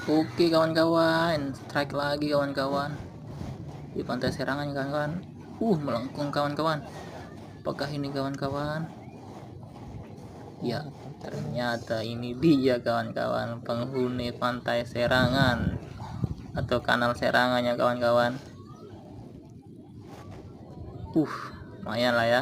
Oke kawan-kawan, strike lagi kawan-kawan di pantai serangan kawan-kawan. Melengkung kawan-kawan. Apakah ini kawan-kawan? Ya, ternyata ini dia kawan-kawan, penghuni pantai serangan atau kanal serangannya kawan-kawan. Lumayan lah ya.